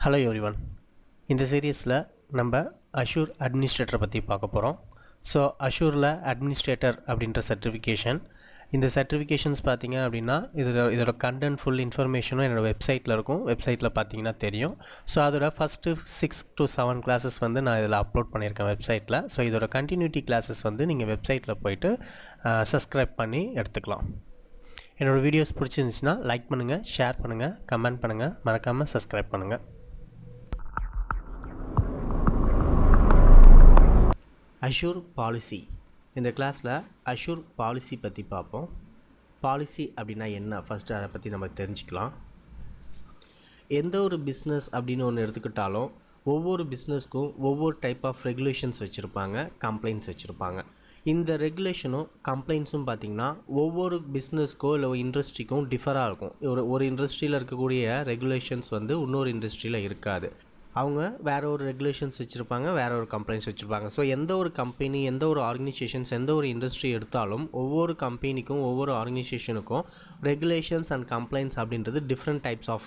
Hello everyone. இந்த சீரீஸில் நம்ம அஷூர் அட்மினிஸ்ட்ரேட்டரை பற்றி பார்க்க போகிறோம். ஸோ அஷூரில் அட்மினிஸ்ட்ரேட்டர் அப்படின்ற சர்டிஃபிகேஷன், இந்த சர்டிஃபிகேஷன்ஸ் பார்த்தீங்க அப்படின்னா இதோட கண்டென்ட் ஃபுல் இன்ஃபர்மேஷனும் என்னோடய வெப்சைட்டில் இருக்கும். வெப்சைட்டில் பார்த்தீங்கன்னா தெரியும். ஸோ அதோட ஃபஸ்ட்டு 6 to 7 கிளாஸஸ் வந்து நான் இதில் அப்லோட் பண்ணியிருக்கேன் வெப்சைட்டில். ஸோ இதோட கண்டினியூட்டி கிளாஸஸ் வந்து நீங்கள் வெப்சைட்டில் போய்ட்டு சப்ஸ்கிரைப் பண்ணி எடுத்துக்கலாம். என்னோடய வீடியோஸ் பிடிச்சிருந்துச்சுன்னா லைக் பண்ணுங்கள், ஷேர் பண்ணுங்கள், கமெண்ட் பண்ணுங்கள், மறக்காமல் சப்ஸ்கிரைப் பண்ணுங்கள். Azure policy. இந்த கிளாஸில் அஷூர் பாலிசி பற்றி பார்ப்போம். பாலிசி அப்படின்னா என்ன, ஃபஸ்ட்டு அதை பற்றி நம்ம தெரிஞ்சுக்கலாம். எந்த ஒரு பிஸ்னஸ் அப்படின்னு ஒன்று எடுத்துக்கிட்டாலும் ஒவ்வொரு பிஸ்னஸ்க்கும் ஒவ்வொரு டைப் ஆஃப் ரெகுலேஷன்ஸ் வச்சுருப்பாங்க, கம்ப்ளைண்ட்ஸ் வச்சுருப்பாங்க. இந்த ரெகுலேஷனும் கம்ப்ளைண்ட்ஸும் பார்த்திங்கன்னா ஒவ்வொரு பிஸ்னஸ்க்கோ இல்லை இண்டஸ்ட்ரிக்கும் டிஃபராக இருக்கும். ஒரு இண்டஸ்ட்ரியில் இருக்கக்கூடிய ரெகுலேஷன்ஸ் வந்து இன்னொரு இண்டஸ்ட்ரியில் இருக்காது. அவங்க வேறு ஒரு ரெகுலேஷன்ஸ் வச்சுருப்பாங்க, வேறு ஒரு கம்ப்ளைண்ட்ஸ் வச்சுருப்பாங்க. ஸோ எந்த ஒரு கம்பெனி, எந்த ஒரு ஆர்கனைசேஷன்ஸ், எந்த ஒரு இண்டஸ்ட்ரி எடுத்தாலும் ஒவ்வொரு கம்பெனிக்கும் ஒவ்வொரு ஆர்கனைசேஷனுக்கும் ரெகுலேஷன்ஸ் அண்ட் கம்ப்ளைண்ட்ஸ் அப்படின்றது different types of.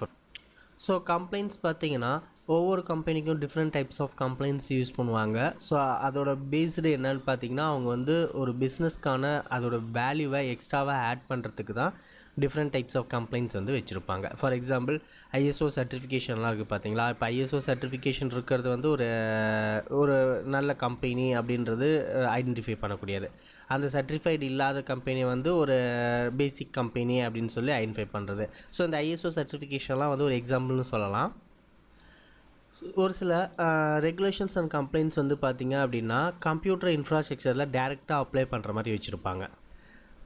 So complaints பார்த்திங்கன்னா ஒவ்வொரு கம்பெனிக்கும் different types of complaints use பண்ணுவாங்க. ஸோ அதோட பேஸ்டு என்னன்னு பார்த்திங்கன்னா அவங்க வந்து ஒரு பிஸ்னஸ்க்கான அதோட வேல்யூவை எக்ஸ்ட்ராவாக ஆட் பண்ணுறதுக்கு தான் டிஃப்ரெண்ட் டைப்ஸ் ஆஃப் கம்ப்ளைண்ட்ஸ் வந்து வச்சுருப்பாங்க. ஃபார் எக்ஸாம்பிள் ஐஎஸ்ஓ சர்டிஃபிகேஷன்லாம் இருக்குது பார்த்தீங்களா. இப்போ ஐஎஸ்ஓ சர்டிஃபிகேஷன் இருக்கிறது வந்து ஒரு நல்ல கம்பெனி அப்படின்றது ஐடென்டிஃபை பண்ணக்கூடியது. அந்த சர்டிஃபைடு இல்லாத கம்பெனி வந்து ஒரு பேசிக் கம்பெனி அப்படின்னு சொல்லி ஐடென்டிஃபை பண்ணுறது. ஸோ இந்த ஐஎஸ்ஓ சர்டிஃபிகேஷன்லாம் வந்து ஒரு எக்ஸாம்பிள்னு சொல்லலாம். ஒரு சில ரெகுலேஷன்ஸ் அண்ட் கம்ப்ளைண்ட்ஸ் வந்து பார்த்திங்க அப்படின்னா கம்ப்யூட்டர் இன்ஃப்ராஸ்ட்ரக்சரில் டேரெக்டாக அப்ளை பண்ணுற மாதிரி வச்சுருப்பாங்க.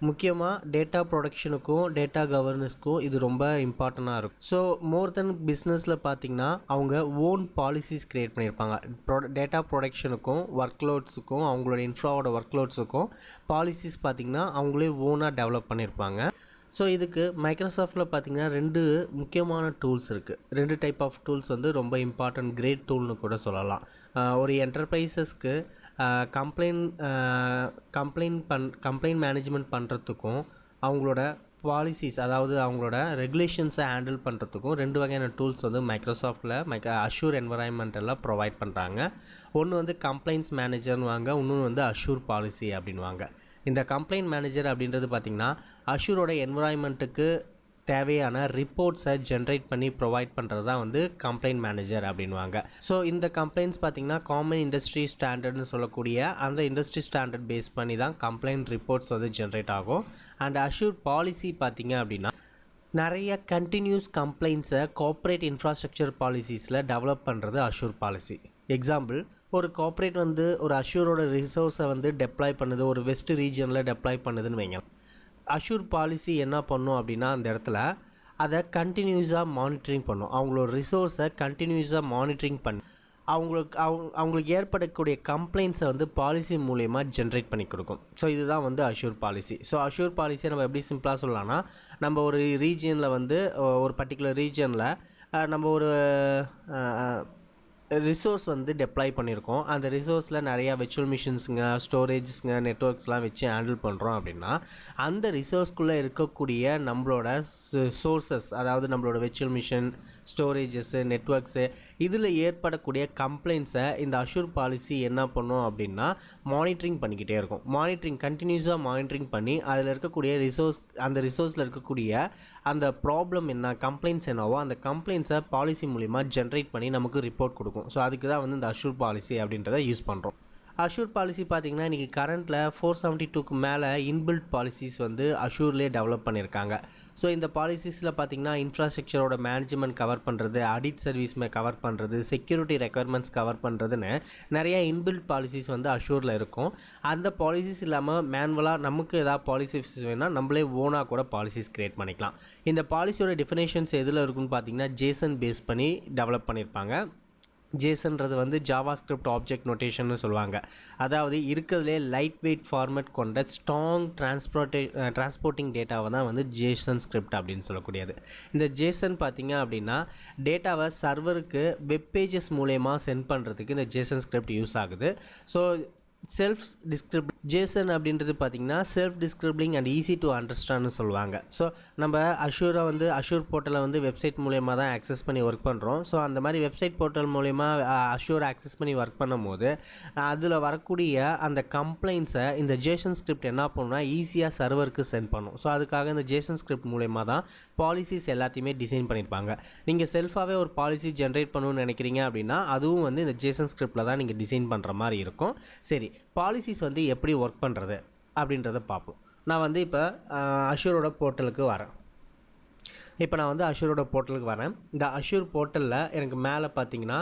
முக்கியமாக டேட்டா ப்ரொடக்ஷனுக்கும் டேட்டா கவர்னன்ஸ்க்கும் இது ரொம்ப இம்பார்ட்டண்ட்டாக இருக்கும். ஸோ மோர் தென் பிஸ்னஸில் பார்த்திங்கன்னா அவங்க ஓன் பாலிசிஸ் க்ரியேட் பண்ணியிருப்பாங்க. டேட்டா ப்ரொடக்ஷனுக்கும் ஒர்க்லோட்ஸுக்கும் அவங்களோட இன்ஃப்ராவோட ஒர்க்லோட்ஸுக்கும் பாலிசிஸ் பார்த்திங்கன்னா அவங்களே ஓனாக டெவலப் பண்ணியிருப்பாங்க. ஸோ இதுக்கு மைக்ரோசாஃப்ட்டில் பார்த்திங்கன்னா 2 முக்கியமான டூல்ஸ் இருக்குது. 2 டைப் ஆஃப் டூல்ஸ் வந்து ரொம்ப இம்பார்ட்டன்ட், கிரேட் டூல்னு கூட சொல்லலாம். ஒரு என்டர்பிரைசஸ்க்கு கம்ப்ளைண்ட் மேனேஜ்மெண்ட் பண்ணுறதுக்கும் அவங்களோட பாலிசிஸ், அதாவது அவங்களோட ரெகுலேஷன்ஸை ஹேண்டில் பண்ணுறதுக்கும் 2 வகையான டூல்ஸ் வந்து மைக்ரோசாஃப்ட்டில் அஷூர் என்வரான்மெண்டெல்லாம் ப்ரொவைட் பண்ணுறாங்க. ஒன்று வந்து கம்ப்ளைண்ட்ஸ் மேனேஜர்னு வாங்க, இன்னொன்று வந்து அஷூர் பாலிசி அப்படின்வாங்க. இந்த கம்ப்ளைண்ட் மேனேஜர் அப்படின்றது பார்த்திங்கன்னா அஷூரோட என்வரான்மெண்ட்டுக்கு தேவையான ரிப்போர்ட்ஸை ஜென்ரேட் பண்ணி ப்ரொவைட் பண்ணுறது தான் வந்து கம்ப்ளைண்ட் மேனேஜர் அப்படின்வாங்க. ஸோ இந்த கம்ப்ளைண்ட்ஸ் பார்த்திங்கன்னா காமன் இண்டஸ்ட்ரி ஸ்டாண்டர்ட்னு சொல்லக்கூடிய அந்த இண்டஸ்ட்ரி ஸ்டாண்டர்ட் பேஸ் பண்ணி தான் கம்ப்ளைண்ட் ரிப்போர்ட்ஸ் வந்து ஜென்ரேட் ஆகும். அண்ட் அஷூர் பாலிசி பார்த்திங்க அப்படின்னா நிறைய கண்டினியூஸ் கம்ப்ளைண்ட்ஸை கார்ப்பரேட் இன்ஃப்ராஸ்ட்ரக்சர் பாலிசிஸில் டெவலப் பண்ணுறது அஷூர் பாலிசி. எக்ஸாம்பிள், ஒரு கார்ப்பரேட் வந்து ஒரு அஷூரோட ரிசோர்ஸை வந்து டெப்ளாய் பண்ணுது, ஒரு வெஸ்ட் ரீஜனில் டெப்ளாய் பண்ணுதுன்னு வைங்க. அஷூர் பாலிசி என்ன பண்ணும் அப்படின்னா அந்த இடத்துல அதை கண்டினியூஸாக மானிட்டரிங் பண்ணும். அவங்களோட ரிசோர்ஸை கண்டினியூஸாக மானிட்டரிங் பண்ணி அவங்களுக்கு ஏற்படக்கூடிய கம்ப்ளைண்ட்ஸை வந்து பாலிசி மூலயமா ஜென்ரேட் பண்ணி கொடுக்கும். ஸோ இதுதான் வந்து அஷூர் பாலிசி. ஸோ அஷூர் பாலிசியை நம்ம எப்படி சிம்பிளாக சொல்லலாம்னா, நம்ம ஒரு ரீஜியனில் வந்து ஒரு பர்டிகுலர் ரீஜியனில் நம்ம ஒரு ரிசோர்ஸ் வந்து டெப்ளாய் பண்ணியிருக்கோம். அந்த ரிசோர்ஸில் நிறையா விர்ச்சுவல் மிஷின்ஸுங்க, ஸ்டோரேஜஸ்ங்க, நெட்ஒர்க்ஸ்லாம் வச்சு ஹேண்டில் பண்ணுறோம் அப்படின்னா அந்த ரிசோர்ஸ்குள்ளே இருக்கக்கூடிய நம்மளோட சோர்ஸஸ், அதாவது நம்மளோட விர்ச்சுவல் மிஷின், ஸ்டோரேஜஸ்ஸு, நெட்ஒர்க்ஸு, இதில் ஏற்படக்கூடிய கம்ப்ளைண்ட்ஸை இந்த அஷூர் பாலிசி என்ன பண்ணும் அப்படின்னா மானிட்டரிங் பண்ணிக்கிட்டே இருக்கும். கண்டினியூஸாக மானிட்டரிங் பண்ணி அதில் இருக்கக்கூடிய அந்த ரிசோர்ஸில் இருக்கக்கூடிய அந்த ப்ராப்ளம் என்ன, கம்ப்ளைண்ட்ஸ் என்னவோ அந்த கம்ப்ளைண்ட்ஸை பாலிசி மூலிமா ஜென்ரேட் பண்ணி நமக்கு ரிப்போர்ட் கொடுக்கும். ஸோ அதுக்கு தான் வந்து இந்த அஷூர் பாலிசி அப்படின்றத யூஸ் பண்ணுறோம். அஷூர் பாலிசி பார்த்திங்கன்னா இன்றைக்கி கரண்ட்டில் 472க்கு மேலே இன்பில்ட் பாலிசிஸ் வந்து அஷூர்லேயே டெவலப் பண்ணியிருக்காங்க. ஸோ இந்த பாலிசிஸில் பார்த்திங்கன்னா இன்ஃப்ராஸ்ட்ரக்சரோட மேனேஜ்மெண்ட் கவர் பண்ணுறது, ஆடிட் சர்வீஸ்மே கவர் பண்ணுறது, செக்யூரிட்டி ரெக்குயர்மெண்ட்ஸ் கவர் பண்ணுறதுன்னு நிறையா இன்பில்ட் பாலிசிஸ் வந்து அஷூரில் இருக்கும். அந்த பாலிசிஸ் இல்லாமல் மேனுவலாக நமக்கு ஏதாவது பாலிசிஸ் வேணால் நம்மளே ஓனாக கூட பாலிசிஸ் க்ரியேட் பண்ணிக்கலாம். இந்த பாலிசியோட டெஃபினேஷன்ஸ் எதில் இருக்குன்னு பார்த்திங்கன்னா ஜேசன் பேஸ் பண்ணி டெவலப் பண்ணியிருப்பாங்க. ஜேசன்றது வந்து ஜாவாஸ்கிரிப்ட் ஆப்ஜெக்ட் நோட்டேஷன்னு சொல்லுவாங்க. அதாவது இருக்கிறதுலே லைட் வெயிட் ஃபார்மேட் கொண்ட ஸ்ட்ராங் டிரான்ஸ்போர்ட்டிங் டேட்டாவை தான் வந்து ஜேசன் ஸ்கிரிப்ட் அப்படின்னு சொல்லக்கூடியது. இந்த ஜேசன் பார்த்திங்க அப்படின்னா டேட்டாவை சர்வருக்கு வெப் பேஜஸ் மூலயமா சென்ட் பண்ணுறதுக்கு இந்த ஜேசன் ஸ்கிரிப்ட் யூஸ் ஆகுது. ஸோ செல்ஃப் டிஸ்கிரிப் ஜேசன் அப்படின்றது பார்த்திங்கன்னா செல்ஃப் டிஸ்கிரிப்ளிங் அண்ட் ஈஸி டு அண்டர்ஸ்டாண்ட்னு சொல்லுவாங்க. ஸோ நம்ம அஷூர் போர்ட்டலை வந்து வெப்சைட் மூலயமா தான் ஆக்சஸ் பண்ணி ஒர்க் பண்ணுறோம். ஸோ அந்த மாதிரி வெப்சைட் போர்ட்டல் மூலயமா அஷூர் ஆக்சஸ் பண்ணி ஒர்க் பண்ணும் போது அதில் வரக்கூடிய அந்த கம்ப்ளைண்ட்ஸை இந்த ஜேசன் ஸ்கிரிப்ட் என்ன பண்ணுன்னா ஈஸியாக சர்வருக்கு சென்ட் பண்ணும். ஸோ அதுக்காக இந்த ஜேசன் ஸ்கிரிப்ட் மூலயமா தான் பாலிசிஸ் எல்லாத்தையுமே டிசைன் பண்ணியிருப்பாங்க. நீங்கள் செல்ஃபாகவே ஒரு பாலிசி ஜென்ரேட் பண்ணணும்னு நினைக்கிறீங்க அப்படின்னா அதுவும் வந்து இந்த ஜேசன் ஸ்கிரிப்டில் தான் நீங்கள் டிசைன் பண்ணுற மாதிரி இருக்கும். சரி, பாலிசிஸ் வந்து எப்படி ஒர்க் பண்ணுறது அப்படின்றத பார்ப்போம். நான் வந்து இப்போ அஷூரோட போர்ட்டலுக்கு வரேன். இந்த அஷூர் போர்ட்டலில் எனக்கு மேலே பார்த்தீங்கன்னா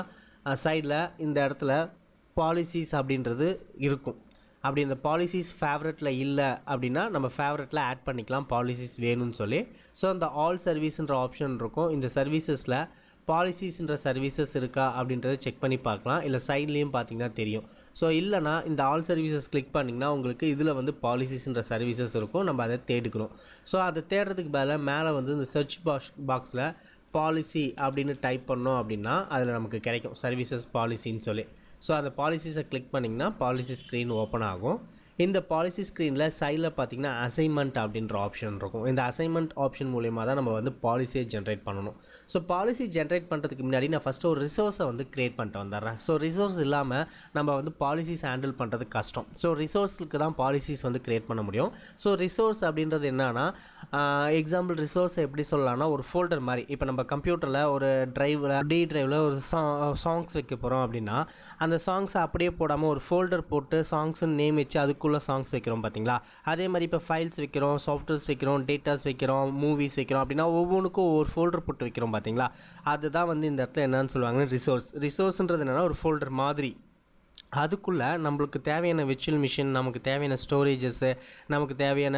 சைடில் இந்த இடத்துல பாலிசிஸ் அப்படின்றது இருக்கும். அப்படி இந்த பாலிசிஸ் ஃபேவரட்டில் இல்லை அப்படின்னா நம்ம ஃபேவரட்டில் ஆட் பண்ணிக்கலாம் பாலிசிஸ் வேணும்னு சொல்லி. ஸோ இந்த ஆல் சர்வீஸ்ன்ற ஆப்ஷன் இருக்கும். இந்த சர்வீசஸில் பாலிசிஸ்ன்ற சர்வீசஸ் இருக்கா அப்படின்றத செக் பண்ணி பார்க்கலாம். இல்லை சைட்லேயும் பார்த்தீங்கன்னா தெரியும். ஸோ இல்லைனா இந்த ஆல் சர்வீசஸ் கிளிக் பண்ணிங்கன்னா உங்களுக்கு இதில் வந்து பாலிசிஸ்ன்ற சர்வீசஸ் இருக்கும். நம்ம அதை தேடிக்கணும். ஸோ அதை தேடுறதுக்கு மேலே வந்து இந்த சர்ச் பாக்ஸில் பாலிசி அப்படின்னு டைப் பண்ணோம் அப்படின்னா அதில் நமக்கு கிடைக்கும் சர்வீசஸ் பாலிசின்னு சொல்லி. ஸோ அந்த பாலிசிஸை கிளிக் பண்ணிங்கன்னா பாலிசி ஸ்க்ரீன் ஓப்பன் ஆகும். இந்த பாலிசி ஸ்க்ரீனில் சைடில் பார்த்திங்கன்னா அசைன்மெண்ட் அப்படின்ற ஆப்ஷன் இருக்கும். இந்த அசைன்மெண்ட் ஆப்ஷன் மூலயமா தான் நம்ம வந்து பாலிசியை ஜென்ரேட் பண்ணணும். ஸோ பாலிசி ஜென்ரேட் பண்ணுறதுக்கு முன்னாடி நான் ஃபஸ்ட்டு ஒரு ரிசோர்ஸை வந்து க்ரியேட் பண்ணிட்டு வந்துடுறேன். ஸோ ரிசோர்ஸ் இல்லாமல் நம்ம வந்து பாலிசிஸ் ஹேண்டில் பண்ணுறது கஷ்டம். ஸோ ரிசோர்ஸுக்கு தான் பாலிசிஸ் வந்து க்ரியேட் பண்ண முடியும். ஸோ ரிசோர்ஸ் அப்படின்றது என்னன்னா எக்ஸாம்பிள் ரிசோர்ஸை எப்படி சொல்லலாம்னா ஒரு ஃபோல்டர் மாதிரி. இப்போ நம்ம கம்ப்யூட்டரில் ஒரு டிரைவில் ஒரு சாங்ஸ் வைக்க போகிறோம் அப்படின்னா அந்த சாங்ஸை அப்படியே போடாமல் ஒரு ஃபோல்டர் போட்டு சாங்ஸ்ன்னு நேம் வச்சு அதுக்குள்ளே சாங்ஸ் வைக்கிறோம் பார்த்தீங்களா. அதே மாதிரி இப்போ ஃபைல்ஸ் வைக்கிறோம், சாஃப்ட்வேர்ஸ் வைக்கிறோம், டேட்டாஸ் வைக்கிறோம், மூவிஸ் வைக்கிறோம் அப்படின்னா ஒவ்வொன்றுக்கும் ஒவ்வொரு ஃபோல்டர் போட்டு வைக்கிறோம் பார்த்தீங்களா. அதுதான் வந்து இந்த இடத்துல என்னன்னு சொல்லுவாங்கன்னா ரிசோர்ஸ்ன்றது என்னென்னா ஒரு ஃபோல்டர் மாதிரி. அதுக்குள்ளே நம்மளுக்கு தேவையான விர்ச்சுவல் மிஷின், நமக்கு தேவையான ஸ்டோரேஜஸ்ஸு, நமக்கு தேவையான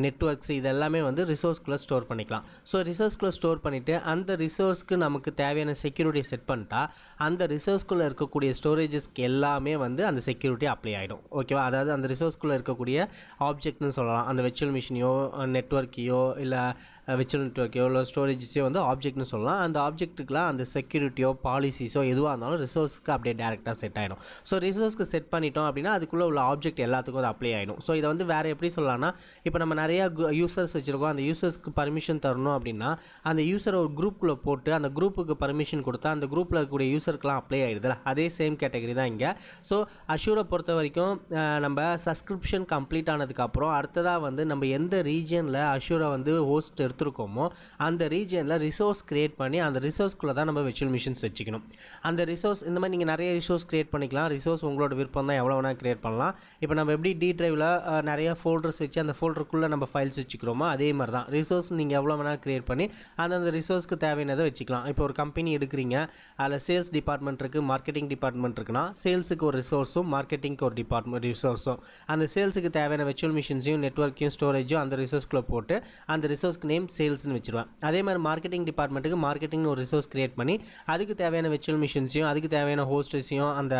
நெட்வொர்க்ஸ் இது எல்லாமே வந்து ரிசோர்ஸ்குள்ளே ஸ்டோர் பண்ணிக்கலாம். ஸோ ரிசோர்ஸ்குள்ளே ஸ்டோர் பண்ணிவிட்டு அந்த ரிசோர்ஸ்க்கு நமக்கு தேவையான செக்யூரிட்டியை செட் பண்ணிட்டா அந்த ரிசோர்ஸ்குள்ளே இருக்கக்கூடிய ஸ்டோரேஜஸ்க்கு எல்லாமே வந்து அந்த செக்யூரிட்டி அப்ளை ஆகிடும். ஓகேவா? அதாவது அந்த ரிசோர்ஸ்குள்ளே இருக்கக்கூடிய ஆப்ஜெக்ட்னு சொல்லலாம். அந்த விர்ச்சுவல் மிஷினையோ நெட்வொர்க்கையோ இல்லை விர்ச்சுவல் நெட்வொர்க்கையோ இல்லை ஸ்டோரேஜஸையோ வந்து ஆப்ஜெக்ட்னு சொல்லலாம். அந்த ஆப்ஜெக்ட்டுக்கெலாம் அந்த செக்யூரிட்டியோ பாலிசிஸோ எதுவாக இருந்தாலும் ரிசோர்ஸ்க்கு அப்படியே டேரெக்டாக செட் ஆகிடும். ஸோ ரிசோர்ஸ்க்கு செட் பண்ணிட்டோம் அப்படின்னா அதுக்குள்ளே உள்ள ஆப்ஜெக்ட் எல்லாத்துக்கும் அது அப்ளை ஆகிடும். ஸோ இதை வந்து வேறு எப்படி சொல்லலாம்னா இப்போ நம்ம நிறையா யூசர்ஸ் வச்சுருக்கோம். அந்த யூசர்ஸ்க்கு பர்மிஷன் தரணும் அப்படின்னா அந்த யூசரை ஒரு குரூப்புக்குள்ளே போட்டு அந்த குரூப்புக்கு பர்மிஷன் கொடுத்தா அந்த குரூப்பில் இருக்கக்கூடிய யூசருக்குலாம் அப்ளை ஆகிடுதுல. அதே சேம் கேட்டகரி தான் இங்கே. ஸோ அஷூரை பொறுத்த வரைக்கும் நம்ம சப்ஸ்கிரிப்ஷன் கம்ப்ளீட் ஆனதுக்கப்புறம் அடுத்ததாக வந்து நம்ம எந்த ரீஜனில் அஷூரை வந்து ஹோஸ்ட் எடுத்துருக்கோமோ அந்த ரீஜனில் ரிசோர்ஸ் க்ரியேட் பண்ணி அந்த ரிசோர்ஸ்குள்ளே தான் நம்ம விர்ச்சுவல் மிஷின்ஸ் வச்சுக்கணும். அந்த ரிசோர்ஸ் இந்த மாதிரி நீங்கள் நிறைய ரிசோர்ஸ் க்ரியேட் பண்ணிக்கலாம். ரிசோர்ஸ் உங்களோட விருப்பம் தான், எவ்வளோ வேணால் க்ரியேட் பண்ணலாம். இப்போ நம்ம எப்படி டி டிரைவில் நிறைய ஃபோல்டர்ஸ் வச்சு அந்த ஃபோல்டருக்குள்ளே நம்ம ஃபைல்ஸ் வச்சுக்கிறோமோ அதே மாதிரி தான் ரிசோர்ஸ் நீங்கள் எவ்வளோ வேணால் க்ரியேட் பண்ணி அந்த ரிசோர்ஸ்க்கு தேவையானதை வச்சுக்கலாம். இப்போ ஒரு கம்பெனி எடுக்கிறீங்க, அதில் சேல்ஸ் டிபார்ட்மெண்ட் இருக்குது, மார்க்கெட்டிங் டிபார்ட்மெண்ட் இருக்குன்னா சேல்ஸுக்கு ஒரு ரிசோர்ஸும் மார்க்கெட்டிங்க்கு ஒரு டிபார்ட்மெண்ட் ரிசோர்ஸும் அந்த சேல்ஸுக்கு தேவையான விர்ச்சுவல் மிஷின்ஸையும் நெட்வொர்க்கையும் ஸ்டோரேஜும் அந்த ரிசோர்ஸ்குள்ளே போட்டு அந்த ரிசோர்ஸ்க்கு நேம் சேல்ஸ்னு வச்சுருவேன். அதே மாதிரி மார்க்கெட்டிங் டிபார்ட்மெண்ட்டுக்கு மார்க்கெட்டிங்னு ஒரு ரிசோர்ஸ் க்ரியேட் பண்ணி அதுக்கு தேவையான விர்ச்சுவல் மிஷின்ஸையும் அதுக்கு தேவையான ஹோஸ்டஸையும் அந்த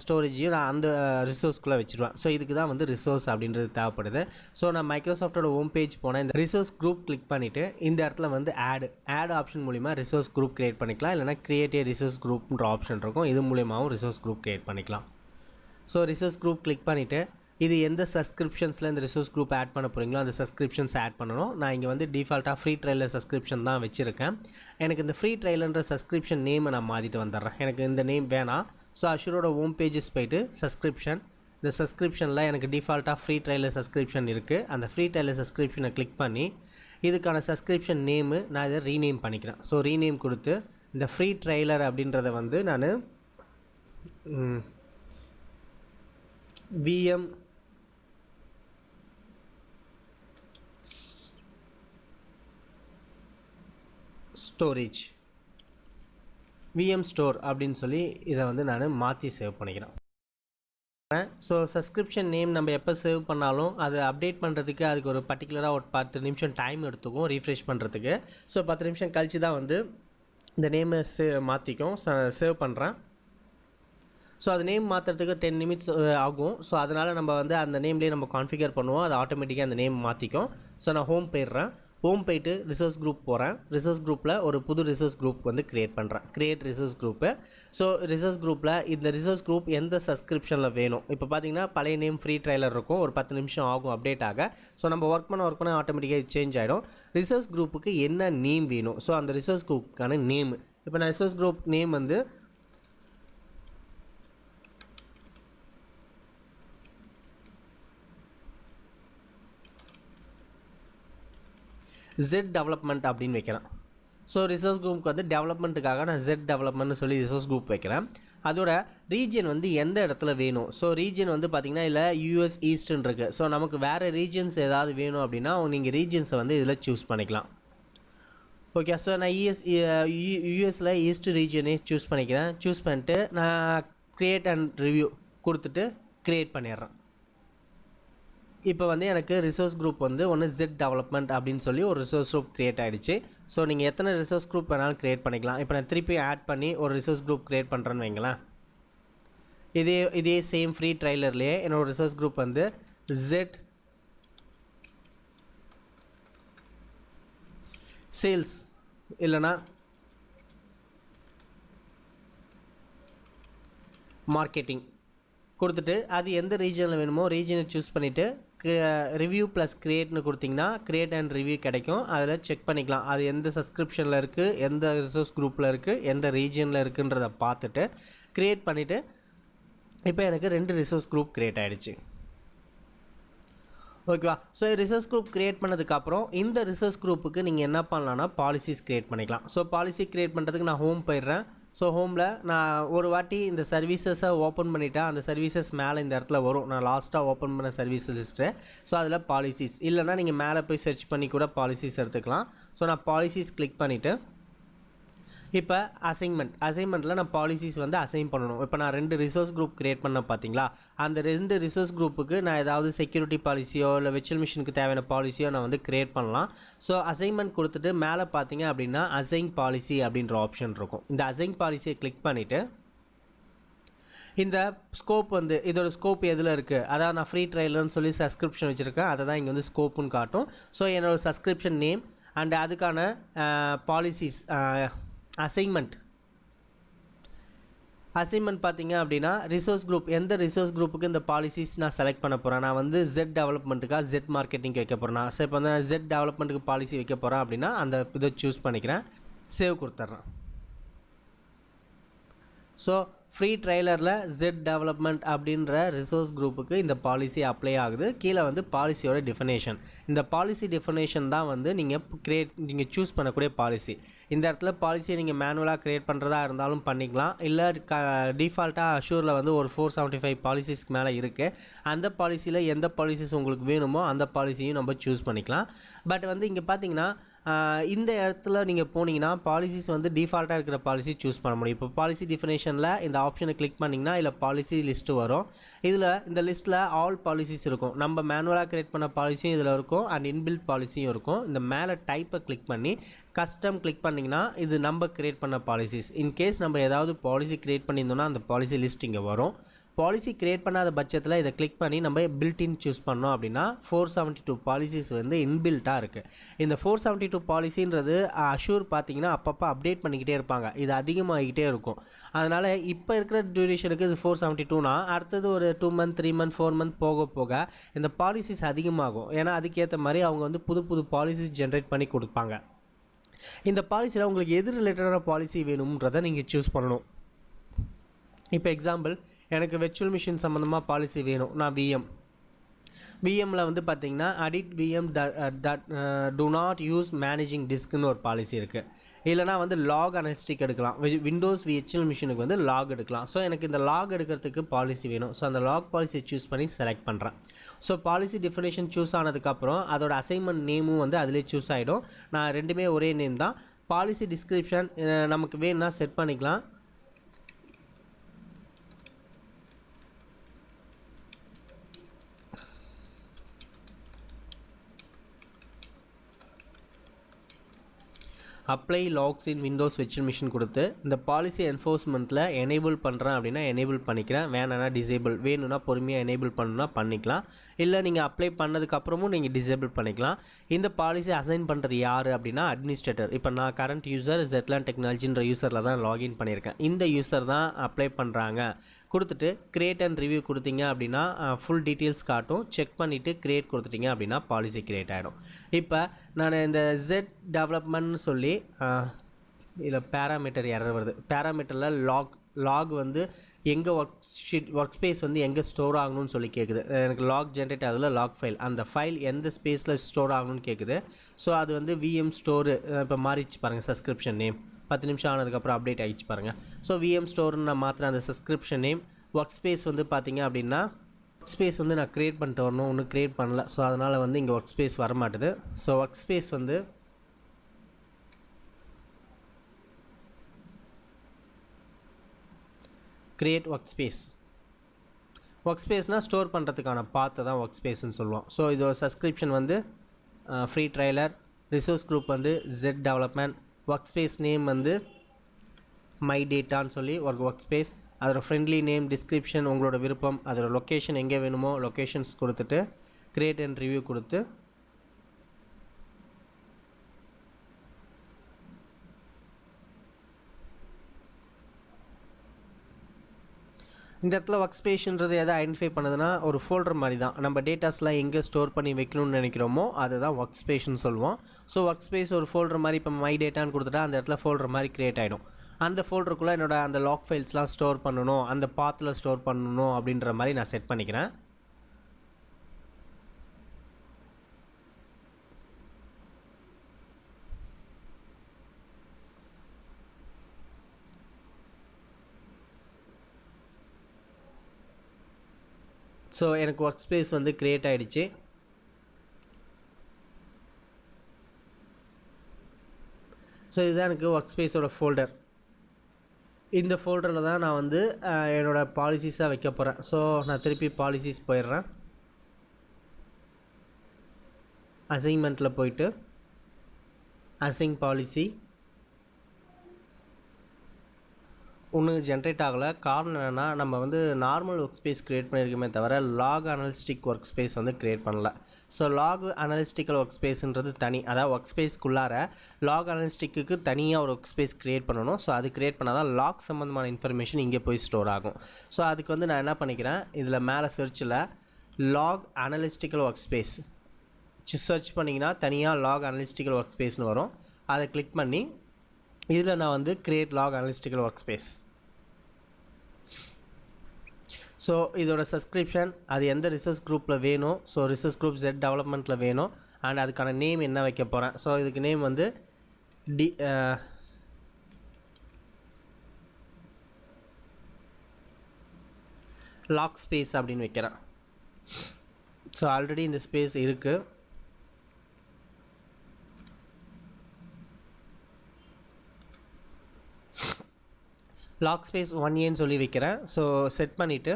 ஸ்டோரேஜையும் நான் அந்த ரிசோர்ஸ்குள்ளே வச்சுருவேன். ஸோ இதுக்கு தான் வந்து ரிசோர்ஸ் அப்படின்றது தேவைப்படுது. ஸோ நான் மைக்ரோசாஃப்டோட ஹோம் பேஜ் போனேன். இந்த ரிசோர்ஸ் குரூப் கிளிக் பண்ணிவிட்டு இந்த இடத்துல வந்து ஆட் ஆப்ஷன் மூலிமா ரிசோர்ஸ் குரூப் க்ரியேட் பண்ணிக்கலாம். இல்லைனா கிரியேட் ஏ ரிசோர்ஸ் குரூப்ன்ற ஆப்ஷன் இருக்கும். இது மூலியமாகவும் ரிசோர்ஸ் குரூப் க்ரியேட் பண்ணிக்கலாம். ஸோ ரிசோர்ஸ் குரூப் கிளிக் பண்ணிவிட்டு இது எந்த சப்ஸ்கிரிப்ஷன்ஸில் இந்த ரிசோர்ஸ் குரூப் ஆட் பண்ண போகிறீங்களோ அந்த சப்ஸ்கிரிப்ஷன்ஸ் ஆட் பண்ணணும். நான் இங்கே வந்து டிஃபால்ட்டாக ஃப்ரீ ட்ரையலர் சப்ஸ்கிரிப்ஷன் தான் வச்சுருக்கேன். எனக்கு இந்த ஃப்ரீ ட்ரையலன்ற சப்ஸ்கிரிப்ஷன் நேமை நான் மாற்றிட்டு வந்துடுறேன். எனக்கு இந்த நேம் வேணாம். ஸோ அஷூரோட ஹோம் பேஜஸ் போய்ட்டு சப்ஸ்கிரிப்ஷன், இந்த சப்ஸ்கிரிப்ஷனில் எனக்கு டிஃபால்ட்டாக ஃப்ரீ ட்ரையலர் சப்ஸ்கிரிப்ஷன் இருக்குது. அந்த ஃப்ரீ ட்ரையலர் சப்ஸ்கிரிப்ஷனை கிளிக் பண்ணி இதுக்கான சப்ஸ்கிரிப்ஷன் நேமு நான் இதை ரீநேம் பண்ணிக்கிறேன். ஸோ ரீநேம் கொடுத்து இந்த ஃப்ரீ ட்ரையலர் அப்படின்றத வந்து நான் விஎம் ஸ்டோரேஜ் விஎம் ஸ்டோர் அப்படின்னு சொல்லி இதை வந்து நான் மாற்றி சேவ் பண்ணிக்கிறேன். ஸோ சப்ஸ்கிரிப்ஷன் நேம் நம்ம எப்போ சேவ் பண்ணாலும் அது அப்டேட் பண்ணுறதுக்கு அதுக்கு ஒரு பர்டிகுலராக ஒரு 10 நிமிஷம் டைம் எடுத்துக்கும் ரீஃப்ரெஷ் பண்ணுறதுக்கு. ஸோ 10 நிமிஷம் கழித்து தான் வந்து இந்த நேமை மாற்றிக்கும். சேவ் பண்ணுறேன். ஸோ அது நேம் மாற்றுறதுக்கு 10 நிமிட்ஸ் ஆகும். ஸோ அதனால் நம்ம வந்து அந்த நேம்லேயே நம்ம கான்ஃபிகர் பண்ணுவோம். அது ஆட்டோமேட்டிக்காக அந்த நேம் மாற்றிக்கும். ஸோ நான் ஹோம் போயிடுறேன். ஹோம் போயிட்டு ரிசோர்ஸ் குரூப் போகிறேன். ரிசோர்ஸ் குரூப்பில் ஒரு புது ரிசோர்ஸ் குரூப் வந்து க்ரியேட் பண்ணுறேன். Create resource group. So resource குரூப்பில் இந்த ரிசோர்ஸ் குரூப் எந்த சப்ஸ்கிரிப்ஷனில் வேணும். இப்போ பார்த்தீங்கன்னா பழைய நேம் ஃப்ரீ ட்ரைலர் இருக்கும், ஒரு 10 நிமிஷம் ஆகும் அப்டேட் ஆக. ஸோ நம்ம ஒர்க் பண்ண ஆட்டோமேட்டிக்காக சேஞ்ச் ஆகிடும். ரிசோர்ஸ் குரூப்புக்கு என்ன நேம் வேணும், ஸோ அந்த ரிசோர்ஸ் குரூப்புக்கான நேம். இப்போ நான் ரிசோர்ஸ் குரூப் நேம் வந்து Z டெவலப்மெண்ட் அப்படின்னு வைக்கிறேன். ஸோ ரிசோர்ஸ் குரூப்புக்கு வந்து டெவலப்மெண்ட்டுக்காக நான் Z டெவலப்மெண்ட்னு சொல்லி ரிசோர்ஸ் குரூப் வைக்கிறேன். அதோட ரீஜன் வந்து எந்த இடத்துல வேணும். ஸோ ரீஜன் வந்து பார்த்திங்கன்னா இல்லை US ஈஸ்ட்னு இருக்குது. ஸோ நமக்கு வேறு ரீஜன்ஸ் ஏதாவது வேணும் அப்படின்னா நீங்கள் ரீஜன்ஸை வந்து இதில் சூஸ் பண்ணிக்கலாம். ஓகே, ஸோ நான் யூஎஸில் ஈஸ்ட் ரீஜனே சூஸ் பண்ணிக்கிறேன். சூஸ் பண்ணிட்டு நான் க்ரியேட் அண்ட் ரிவ்யூ கொடுத்துட்டு க்ரியேட் பண்ணிடுறேன். இப்போ வந்து எனக்கு ரிசோர்ஸ் குரூப் வந்து ஒன்று Z டெவலப்மெண்ட் அப்படின்னு சொல்லி ஒரு ரிசோர்ஸ் குரூப் க்ரியேட் ஆகிடுச்சு. ஸோ நீங்கள் எத்தனை ரிசோர்ஸ் குரூப் வேணாலும் க்ரியேட் பண்ணிக்கலாம். இப்போ நான் திருப்பி ஆட் பண்ணி ஒரு ரிசோர்ஸ் குரூப் க்ரியேட் பண்ணுறேன்னு வைங்களேன். இதே சேம் ஃப்ரீ ட்ரைலர்லேயே என்னோடய ரிசோர்ஸ் குரூப் வந்து Z சேல்ஸ் இல்லைனா மார்க்கெட்டிங் கொடுத்துட்டு அது எந்த ரீஜனில் வேணுமோ ரீஜனை சூஸ் பண்ணிவிட்டு ரிவ்யூ ப்ளஸ் க்ரியேட்னு கொடுத்திங்கன்னா க்ரியேட் அண்ட் ரிவ்யூ கிடைக்கும். அதில் செக் பண்ணிக்கலாம் அது எந்த சப்ஸ்கிரிப்ஷனில் இருக்குது, எந்த ரிசோர்ஸ் குரூப்பில் இருக்குது, எந்த ரீஜனில் இருக்குன்றதை பார்த்துட்டு க்ரியேட் பண்ணிவிட்டு இப்போ எனக்கு 2 ரிசோர்ஸ் குரூப் க்ரியேட் ஆகிடுச்சு. ஓகேவா? ஸோ ரிசோர்ஸ் குரூப் க்ரியேட் பண்ணதுக்கப்புறம் இந்த ரிசோர்ஸ் குரூப்புக்கு நீங்கள் என்ன பண்ணலான்னா பாலிசிஸ் க்ரியேட் பண்ணிக்கலாம். ஸோ பாலிசி க்ரியேட் பண்ணுறதுக்கு நான் ஹோம் போயிடுறேன். ஸோ ஹோமில் நான் ஒரு வாட்டி இந்த சர்வீசஸை ஓப்பன் பண்ணிவிட்டேன். அந்த சர்வீசஸ் மேலே இந்த இடத்துல வரும், நான் லாஸ்ட்டாக ஓப்பன் பண்ண சர்வீஸ் லிஸ்ட்டு. ஸோ அதில் பாலிசிஸ் இல்லைனா நீங்கள் மேலே போய் சர்ச் பண்ணி கூட பாலிசிஸ் எடுத்துக்கலாம். ஸோ நான் பாலிசிஸ் கிளிக் பண்ணிவிட்டு இப்போ அசைன்மெண்ட்டில் நான் பாலிசிஸ் வந்து அசைன் பண்ணணும். இப்போ நான் 2 ரிசோர்ஸ் குரூப் க்ரியேட் பண்ண பார்த்தீங்களா, அந்த 2 ரிசோர்ஸ் குரூப்புக்கு நான் ஏதாவது செக்யூரிட்டி பாலிசியோ இல்லை விர்ச்சுவல் மிஷினுக்கு தேவையான பாலிசியோ நான் வந்து க்ரியேட் பண்ணலாம். ஸோ அசைன்மெண்ட் கொடுத்துட்டு மேலே பார்த்தீங்க அப்படின்னா அசைன் பாலிசி அப்படின்ற ஆப்ஷன் இருக்கும். இந்த அசைன் பாலிசியை கிளிக் பண்ணிவிட்டு இந்த ஸ்கோப் வந்து இதோட ஸ்கோப் எதில் இருக்குது, அதாவது நான் ஃப்ரீ ட்ரைலர்னு சொல்லி சப்ஸ்கிரிப்ஷன் வச்சுருக்கேன், அதை தான் இங்கே வந்து ஸ்கோப்புன்னு காட்டும். ஸோ என்னோடய சப்ஸ்கிரிப்ஷன் நேம் அண்ட் அதுக்கான பாலிசிஸ் அசைன்மெண்ட் பார்த்தீங்க அப்படின்னா ரிசோர்ஸ் குரூப் எந்த ரிசோர்ஸ் குரூப்புக்கு இந்த பாலிசிஸ் நான் செலக்ட் பண்ண போகிறேன். நான் வந்து Z டெவலப்மெண்ட்டுக்காக Z மார்க்கெட்டிங் வைக்க போகிறேன். ஸோ இப்போ வந்து நான் Z டெவலப்மெண்ட்டுக்கு பாலிசி வைக்க போகிறேன் அப்படின்னா அந்த இதை சூஸ் பண்ணிக்கிறேன், சேவ் கொடுத்துட்றேன். ஸோ ஃப்ரீ ட்ரைலரில் Z டெவலப்மெண்ட் அப்படின்ற ரிசோர்ஸ் குரூப்புக்கு இந்த பாலிசி அப்ளை ஆகுது. கீழே வந்து பாலிசியோட டிஃபனேஷன், இந்த பாலிசி டிஃபனேஷன் தான் வந்து நீங்கள் சூஸ் பண்ணக்கூடிய பாலிசி. இந்த இடத்துல பாலிசியை நீங்கள் மேனுவலாக க்ரியேட் பண்ணுறதா இருந்தாலும் பண்ணிக்கலாம், இல்லை டிஃபால்ட்டாக அஷூரில் வந்து ஒரு 475 பாலிசிஸ்க்கு மேலே இருக்குது. அந்த பாலிசியில் எந்த பாலிசிஸ் உங்களுக்கு வேணுமோ அந்த பாலிசியும் நம்ம சூஸ் பண்ணிக்கலாம். பட் வந்து இங்கே பார்த்தீங்கன்னா இந்த இடத்துல நீங்கள் போனீங்கன்னா பாலிசிஸ் வந்து டிஃபால்ட்டாக இருக்கிற பாலிசி சூஸ் பண்ண முடியும். இப்போ பாலிசி டிஃபனேஷனில் இந்த ஆப்ஷனை கிளிக் பண்ணிங்கன்னா இல்லை பாலிசி லிஸ்ட்டு வரும். இதில் இந்த லிஸ்ட்டில் ஆல் பாலிசிஸ் இருக்கும். நம்ம மேனுவலாக க்ரியேட் பண்ண பாலிசியும் இதில் இருக்கும் அண்ட் இன்பில்ட் பாலிசியும் இருக்கும். இந்த மேலே டைப்பை கிளிக் பண்ணி கஸ்டம் கிளிக் பண்ணிங்கன்னா இது நம்ம க்ரியேட் பண்ண பாலிசிஸ். இன்கேஸ் நம்ம ஏதாவது பாலிசி க்ரியேட் பண்ணியிருந்தோம்னா அந்த பாலிசி லிஸ்ட் இங்கே வரும். பாலிசி க்ரியேட் பண்ணாத பட்சத்தில் இதை கிளிக் பண்ணி நம்ம பில்டின் சூஸ் பண்ணோம் அப்படின்னா 472 பாலிசிஸ் வந்து இன்பில்ட்டாக இருக்குது. இந்த 472 பாலிசின்றது அஷூர் பார்த்தீங்கன்னா அப்பப்போ அப்டேட் பண்ணிக்கிட்டே இருப்பாங்க, இது அதிகமாகிக்கிட்டே இருக்கும். அதனால் இப்போ இருக்கிற டியூரேஷனுக்கு இது 472னா அடுத்தது ஒரு 2 மந்த் 3 மந்த் 4 மந்த் போக போக இந்த பாலிசிஸ் அதிகமாகும். ஏன்னா அதுக்கேற்ற மாதிரி அவங்க வந்து புது பாலிசிஸ் ஜென்ரேட் பண்ணி கொடுப்பாங்க. இந்த பாலிசியில் உங்களுக்கு எது ரிலேட்டடான பாலிசி வேணும்ன்றதை நீங்கள் சூஸ் பண்ணணும். இப்போ எக்ஸாம்பிள் எனக்கு விர்ச்சுவல் மிஷின் சம்மந்தமாக பாலிசி வேணும். நான் விஎம்மில் வந்து பார்த்திங்கன்னா audit VM do not use managing டிஸ்க்னு ஒரு பாலிசி இருக்குது. இல்லைனா வந்து லாக் அனஸ்டிக் எடுக்கலாம். விண்டோஸ் விர்ச்சுவல் மிஷினுக்கு வந்து லாக் எடுக்கலாம். ஸோ எனக்கு இந்த லாக் எடுக்கிறதுக்கு பாலிசி வேணும். ஸோ அந்த லாக் பாலிசியை சூஸ் பண்ணி செலக்ட் பண்ணுறேன். ஸோ பாலிசி டிஃபனேஷன் சூஸ் ஆனதுக்கப்புறம் அதோட அசைன்மெண்ட் நேமும் வந்து அதிலே சூஸ் ஆகிடும். நான் ரெண்டுமே ஒரே நேம் தான். பாலிசி டிஸ்கிரிப்ஷன் நமக்கு வேணும்னா செட் பண்ணிக்கலாம். Apply logs in Windows virtual machine கொடுத்து இந்த பாலிசி என்ஃபோர்ஸ்மெண்ட்டில் எனேபிள் பண்ணுறேன் அப்படின்னா எனேபிள் பண்ணிக்கிறேன், வேணும்னா டிசேபிள், வேணும்னா பொறுமையாக எனேபிள் பண்ணணும்னா பண்ணிக்கலாம். இல்லை நீங்கள் அப்ளை பண்ணதுக்கப்புறமும் நீங்கள் டிசேபிள் பண்ணிக்கலாம். இந்த பாலிசி அசைன் பண்ணுறது யார் அப்படின்னா அட்மினிஸ்ட்ரேட்டர். இப்போ நான் கரண்ட் யூசர் ஜெட்லான் டெக்னாலஜின்ற யூசரில் தான் லாகின் பண்ணியிருக்கேன். இந்த யூசர் தான் அப்ளை பண்ணுறாங்க. கொடுத்துட்டு கிரியேட் அண்ட் ரிவ்யூ கொடுத்தீங்க அப்படின்னா ஃபுல் டீட்டெயில்ஸ் காட்டும். செக் பண்ணிவிட்டு கிரியேட் கொடுத்துட்டீங்க அப்படின்னா பாலிசி கிரியேட் ஆகிடும். இப்போ நான் இந்த ஜெட் டெவலப்மெண்ட்னு சொல்லி இதில் பேராமீட்டர் எரர் வருது. பேராமீட்டரில் லாக் வந்து எங்கே ஒர்க் ஸ்பேஸ் வந்து எங்கே ஸ்டோர் ஆகணும்னு சொல்லி கேட்குது. எனக்கு லாக் ஜென்ரேட் ஆகுதுல லாக் ஃபைல், அந்த ஃபைல் எந்த ஸ்பேஸில் ஸ்டோர் ஆகணும்னு கேட்குது. ஸோ அது வந்து விஎம் ஸ்டோரு இப்போ மாறிச்சு பாருங்கள். சப்ஸ்கிரிப்ஷன் நேம் 10 நிமிஷம் ஆனதுக்கப்புறம் அப்டேட் ஆகிடுச்சு பாருங்கள். ஸோ விஎம் ஸ்டோர்னு நான் மாத்திர அந்த சப்ஸ்கிரிப்ஷன் நேம். ஒர்க் ஸ்பேஸ் வந்து பார்த்தீங்க அப்படின்னா ஒர்க் ஸ்பேஸ் வந்து நான் க்ரியேட் பண்ணிட்டு வரணும், ஒன்றும் க்ரியேட் பண்ணல. ஸோ அதனால் வந்து இங்கே ஒர்க் ஸ்பேஸ் வரமாட்டுது. ஸோ ஒர்க் ஸ்பேஸ் வந்து கிரியேட் ஒர்க் ஸ்பேஸ்னால் ஸ்டோர் பண்ணுறதுக்கான பாத்தை தான் ஒர்க் ஸ்பேஸ்ன்னு சொல்லுவோம். ஸோ இது ஒரு சப்ஸ்கிரிப்ஷன் வந்து ஃப்ரீ ட்ரைலர், ரிசோர்ஸ் குரூப் வந்து jet development, workspace name வந்து மை டேட்டான்னு சொல்லி ஒர்க் ஸ்பேஸ், அதோட ஃப்ரெண்ட்லி நேம், டிஸ்கிரிப்ஷன் உங்களோட விருப்பம், அதோட லொக்கேஷன் எங்கே வேணுமோ லொக்கேஷன்ஸ் கொடுத்துட்டு கிரியேட் அண்ட் ரிவ்யூ கொடுத்து இந்த இடத்துல ஒர்க் ஸ்பேஸ்ன்றது எதை ஐடென்டிஃபை பண்ணுதுன்னா ஒரு ஃபோல்டர் மாதிரி தான். நம்ம டேட்டாஸ்லாம் எங்கே ஸ்டோர் பண்ணி வைக்கணும்னு நினைக்கிறோமோ அதுதான் ஒர்க் ஸ்பேஸ்னு சொல்லுவோம். ஸோ ஒர்க் ஸ்பேஸ் ஒரு ஃபோல்டர் மாதிரி, இப்போ மை டேட்டான்னு கொடுத்துட்டா அந்த இடத்துல ஃபோல்டர் மாதிரி க்ரியேட் ஆகிடும். அந்த ஃபோல்டருக்குள்ளே என்னோட அந்த லாக் ஃபைல்ஸ்லாம் ஸ்டோர் பண்ணணும், அந்த பாத்தில் ஸ்டோர் பண்ணணும் அப்படின்ற மாதிரி நான் செட் பண்ணிக்கிறேன். ஸோ எனக்கு ஒர்க் ஸ்பேஸ் வந்து க்ரியேட் ஆகிடுச்சு. ஸோ இதுதான் எனக்கு ஒர்க் ஸ்பேஸோட ஃபோல்டர். இந்த ஃபோல்டரில் தான் நான் வந்து என்னோடய பாலிசிஸாக வைக்க போகிறேன். ஸோ நான் திருப்பி பாலிசிஸ் போயிடுறேன். அசைன்மெண்ட்டில் போயிட்டு அசைன் பாலிசி ஒன்று ஜென்ரேட் ஆகலை. காரணம் என்னென்னா நம்ம வந்து நார்மல் ஒர்க் ஸ்பேஸ் க்ரியேட் பண்ணியிருக்கோமே தவிர லாக் அனலிஸ்டிக் ஒர்க் ஸ்பேஸ் வந்து க்ரியேட் பண்ணல. ஸோ லாக் அனலிஸ்டிக்கல் ஒர்க் ஸ்பேஸ்ன்றது தனி, அதாவது ஒர்க் ஸ்பேஸ்க்குள்ளார லாக் அனலிஸ்டிக்கு தனியாக ஒரு ஒர்க் ஸ்பேஸ் க்ரியேட் பண்ணணும். ஸோ அது க்ரியேட் பண்ணால் தான் லாக் சம்மந்தமான இன்ஃபர்மேஷன் இங்கே போய் ஸ்டோர் ஆகும். ஸோ அதுக்கு வந்து நான் என்ன பண்ணிக்கிறேன், இதில் மேலே சர்ச்சில் lock analytical work space search பண்ணிங்கன்னா தனியாக லாக் அனலிஸ்டிக்கல் ஒர்க் ஸ்பேஸ்னு வரும். அதை கிளிக் பண்ணி இதில் நான் வந்து create log analytical work space. So இதோட சப்ஸ்கிரிப்ஷன் அது எந்த ரிசர்ச் குரூப்பில் வேணும், ஸோ ரிசர்ச் குரூப் ஜெட் டெவலப்மெண்ட்டில் வேணும். அண்ட் அதுக்கான நேம் என்ன வைக்க போகிறேன், ஸோ இதுக்கு நேம் வந்து லாக் ஸ்பேஸ் அப்படின்னு வைக்கிறேன். ஸோ ஆல்ரெடி இந்த ஸ்பேஸ் இருக்குது. லாக் ஸ்பேஸ் 1Aன்னு சொல்லி வைக்கிறேன். ஸோ செட் பண்ணிவிட்டு